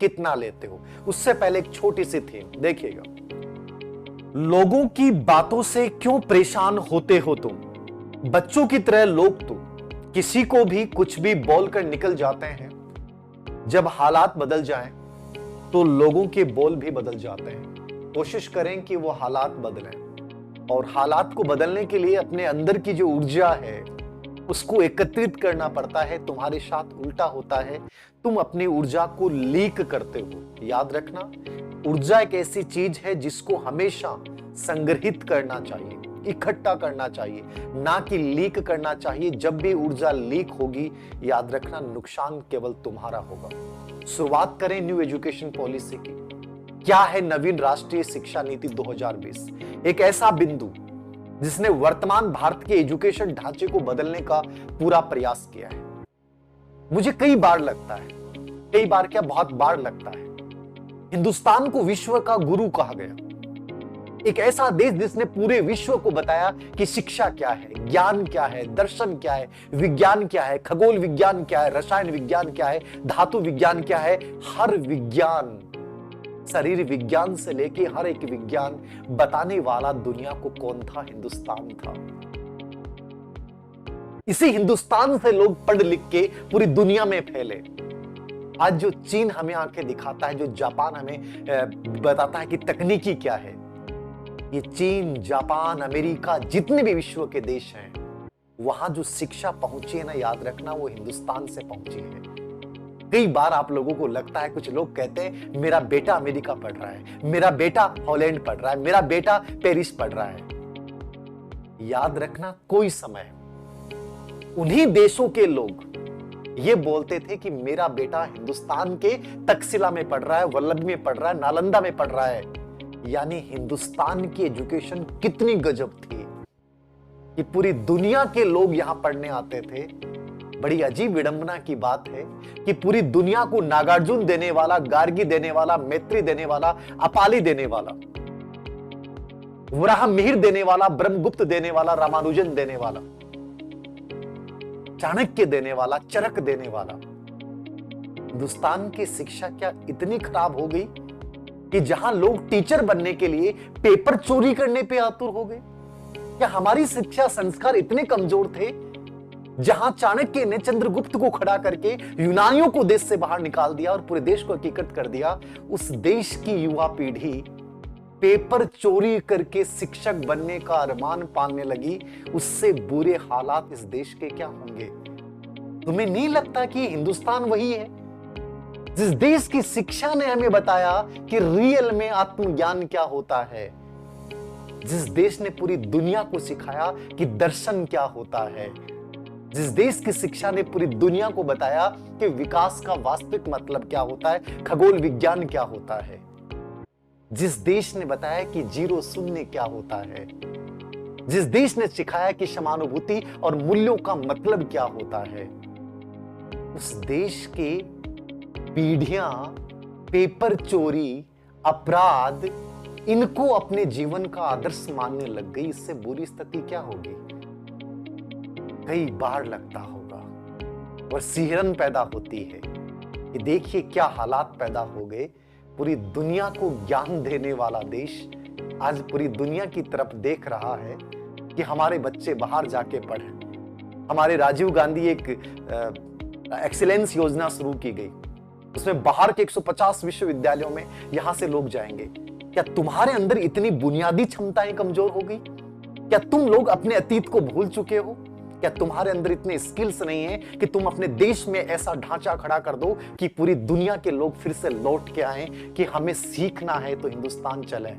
कितना लेते हो। उससे पहले एक छोटी सी थीम देखिएगा। लोगों की बातों से क्यों परेशान होते हो तुम, बच्चों की तरह लोग तो किसी को भी कुछ भी बोलकर निकल जाते हैं। जब हालात बदल जाएं तो लोगों के बोल भी बदल जाते हैं। कोशिश करें कि वो हालात बदलें, और हालात को बदलने के लिए अपने अंदर की जो ऊर्जा है उसको एकत्रित करना पड़ता है। तुम्हारे साथ उल्टा होता है, तुम अपनी ऊर्जा को लीक करते हो। याद रखना, ऊर्जा एक ऐसी चीज है जिसको हमेशा संग्रहित करना चाहिए, इकट्ठा करना चाहिए, ना कि लीक करना चाहिए। जब भी ऊर्जा लीक होगी, याद रखना नुकसान केवल तुम्हारा होगा। शुरुआत करें न्यू एजुकेशन पॉलिसी की। क्या है नवीन राष्ट्रीय शिक्षा नीति 2020? एक ऐसा बिंदु जिसने वर्तमान भारत के एजुकेशन ढांचे को बदलने का पूरा प्रयास किया है। मुझे कई बार लगता है, कई बार क्या बहुत बार लगता है, हिंदुस्तान को विश्व का गुरु कहा गया। एक ऐसा देश जिसने पूरे विश्व को बताया कि शिक्षा क्या है, ज्ञान क्या है, दर्शन क्या है, विज्ञान क्या है, खगोल विज्ञान क्या है, रसायन विज्ञान क्या है, धातु विज्ञान क्या है। हर विज्ञान, शरीर विज्ञान से लेके हर एक विज्ञान बताने वाला दुनिया को कौन था? हिंदुस्तान था। इसी हिंदुस्तान से लोग पढ़ लिख के पूरी दुनिया में फैले। आज जो चीन हमें आंखें दिखाता है, जो जापान हमें बताता है कि तकनीकी क्या है, ये चीन, जापान, अमेरिका, जितने भी विश्व के देश हैं, वहां जो शिक्षा पहुंची है ना, याद रखना वो हिंदुस्तान से पहुंची है। कई बार आप लोगों को लगता है, कुछ लोग कहते हैं मेरा बेटा अमेरिका पढ़ रहा है, मेरा बेटा हॉलैंड पढ़ रहा है, मेरा बेटा पेरिस पढ़ रहा है। याद रखना, कोई समय उन्हीं देशों के लोग ये बोलते थे कि मेरा बेटा हिंदुस्तान के तक्षशिला में पढ़ रहा है, वल्लभ में पढ़ रहा है, नालंदा में पढ़ रहा है। यानी हिंदुस्तान की एजुकेशन कितनी गजब थी कि पूरी दुनिया के लोग यहां पढ़ने आते थे। बड़ी अजीब विडंबना की बात है कि पूरी दुनिया को नागार्जुन देने वाला, गार्गी देने वाला, मैत्री देने वाला, अपाली देने वाला, वराह मिहिर देने वाला, ब्रह्मगुप्त देने वाला, रामानुजन देने वाला, चाणक्य देने वाला, चरक देने वाला। हिंदुस्तान की शिक्षा क्या इतनी खराब हो गई कि जहां लोग टीचर बनने के लिए पेपर चोरी करने पे आतुर हो गए? क्या हमारी शिक्षा संस्कार इतने कमजोर थे? जहां चाणक्य ने चंद्रगुप्त को खड़ा करके यूनानियों को देश से बाहर निकाल दिया और पूरे देश को एकीकृत कर दिया, उस देश की युवा पीढ़ी पेपर चोरी करके शिक्षक बनने का अरमान पालने लगी। उससे बुरे हालात इस देश के क्या होंगे? तुम्हें नहीं लगता कि हिंदुस्तान वही है जिस देश की शिक्षा ने हमें बताया कि रियल में आत्मज्ञान क्या होता है, जिस देश ने पूरी दुनिया को सिखाया कि दर्शन क्या होता है, जिस देश की शिक्षा ने पूरी दुनिया को बताया कि विकास का वास्तविक मतलब क्या होता है, खगोल विज्ञान क्या होता है, जिस देश ने बताया कि जीरो शून्य क्या होता है, जिस देश ने सिखाया कि समानुभूति और मूल्यों का मतलब क्या होता है, उस देश के पीढ़ियां पेपर चोरी, अपराध, इनको अपने जीवन का आदर्श मानने लग गई। इससे बुरी स्थिति क्या होगी? कई बार लगता होगा और सिहरन पैदा होती है कि देखिए क्या हालात पैदा हो गए। पूरी दुनिया को ज्ञान देने वाला देश आज पूरी दुनिया की तरफ देख रहा है कि हमारे बच्चे बाहर जाके पढ़ें। हमारे राजीव गांधी एक एक्सीलेंस योजना शुरू की गई, उसमें बाहर के 150 विश्वविद्यालयों में यहां से लोग जाएंगे। क्या तुम्हारे अंदर इतनी बुनियादी क्षमताएं कमजोर हो गई? क्या तुम लोग अपने अतीत को भूल चुके हो? क्या तुम्हारे अंदर इतने स्किल्स नहीं है कि तुम अपने देश में ऐसा ढांचा खड़ा कर दो कि पूरी दुनिया के लोग फिर से लौट के आए कि हमें सीखना है तो हिंदुस्तान चले,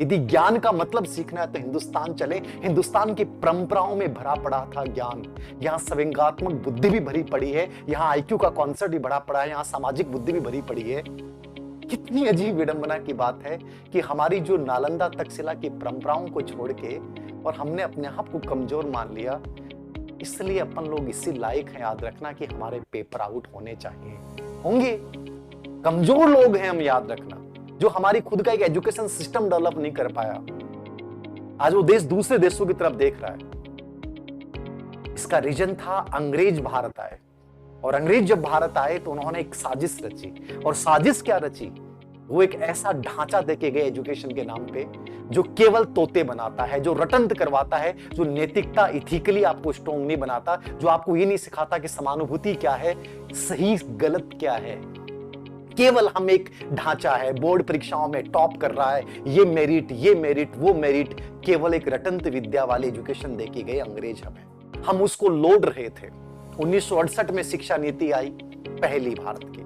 यदि ज्ञान का मतलब सीखना है तो हिंदुस्तान चले। हिंदुस्तान की परंपराओं में भरा पड़ा था ज्ञान, यहाँ संवेगात्मक बुद्धि भी भरी पड़ी है, यहाँ आईक्यू का कॉन्सेप्ट भी भरा पड़ा है, यहाँ सामाजिक बुद्धि भी भरी पड़ी है। कितनी अजीब विडंबना की बात है कि हमारी जो नालंदा तक्षशिला की परंपराओं को छोड़ के और हमने अपने आप को कमजोर मान लिया। इसलिए अपन लोग इसी लायक हैं, याद रखना, कि हमारे पेपर आउट होने चाहिए। होंगे, कमजोर लोग हैं हम, याद रखना, जो हमारी खुद का एक एजुकेशन सिस्टम डेवलप नहीं कर पाया। आज वो देश दूसरे देशों की तरफ देख रहा है। इसका रीजन था अंग्रेज भारत आए, और अंग्रेज जब भारत आए तो उन्होंने एक साजिश रची, और साजिश क्या रची? वो एक ऐसा ढांचा देके गए एजुकेशन के नाम पे जो केवल तोते बनाता है, जो रटंत करवाता है, जो नैतिकता इथिकली आपको स्ट्रॉन्ग नहीं बनाता, जो आपको ये नहीं सिखाता कि समानुभूति क्या है, सही गलत क्या है। केवल हम एक ढांचा है, बोर्ड परीक्षाओं में टॉप कर रहा है, ये मेरिट वो मेरिट, केवल एक रटंत विद्या वाले एजुकेशन देके गए अंग्रेज हमें। हम उसको लोड रहे थे। 1968 में शिक्षा नीति आई, पहली भारत की।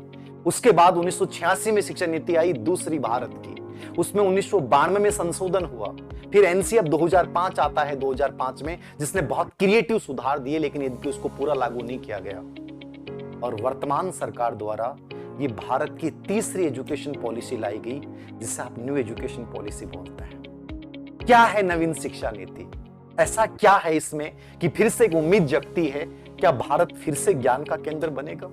उसके बाद 1986 में शिक्षा नीति आई, दूसरी भारत की। उसमें 1992 में संशोधन हुआ। फिर एनसीएफ 2005 आता है 2005 में, जिसने बहुत क्रिएटिव सुधार दिए, लेकिन यद्यपि उसको पूरा लागू नहीं किया गया। और वर्तमान सरकार द्वारा ये भारत की तीसरी एजुकेशन पॉलिसी लाई गई, जिसे आप न्यू एजुकेशन पॉलिसी बोलते हैं। क्या है नवीन शिक्षा नीति? ऐसा क्या है इसमें कि फिर से एक उम्मीद जगती है? क्या भारत फिर से ज्ञान का केंद्र बनेगा?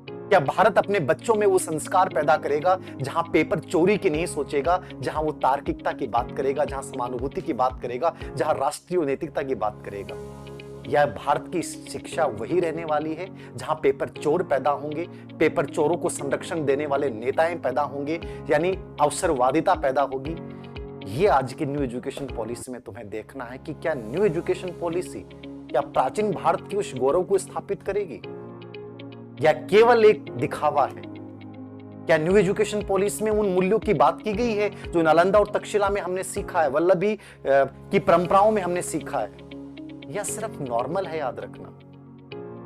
क्या भारत अपने बच्चों में वो संस्कार पैदा करेगा जहां पेपर चोरी की नहीं सोचेगा, जहां वो तार्किकता की बात करेगा, जहां समानुभूति की बात करेगा, जहां राष्ट्रीय नैतिकता की बात करेगा? या भारत की शिक्षा वही रहने वाली है जहां पेपर चोर पैदा होंगे, पेपर चोरों को संरक्षण देने वाले नेताएं पैदा होंगे, यानी अवसरवादिता पैदा होगी? ये आज की न्यू एजुकेशन पॉलिसी में तुम्हें देखना है कि क्या न्यू एजुकेशन पॉलिसी क्या प्राचीन भारत के उस गौरव को स्थापित करेगी, या केवल एक दिखावा है? क्या न्यू एजुकेशन पॉलिसी में उन मूल्यों की बात की गई है जो नालंदा और तक्षशिला में हमने सीखा है, वल्लभी की परंपराओं में हमने सीखा है, या सिर्फ नॉर्मल है? याद रखना,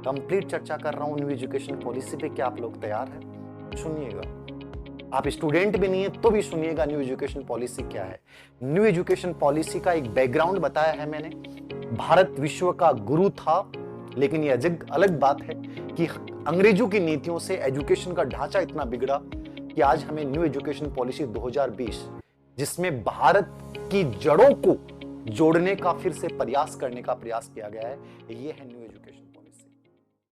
कंप्लीट चर्चा कर रहा हूं न्यू एजुकेशन पॉलिसी पे। क्या आप लोग तैयार हैं? सुनिएगा। आप स्टूडेंट भी नहीं है तो भी सुनिएगा न्यू एजुकेशन पॉलिसी क्या है। न्यू एजुकेशन पॉलिसी का एक बैकग्राउंड बताया है मैंने। भारत विश्व का गुरु था, लेकिन यह अलग बात है कि अंग्रेजों की नीतियों से एजुकेशन का ढांचा इतना बिगड़ा कि आज हमें न्यू एजुकेशन पॉलिसी 2020, जिसमें भारत की जड़ों को जोड़ने का फिर से प्रयास करने का प्रयास किया गया है, ये है न्यू एजुकेशन।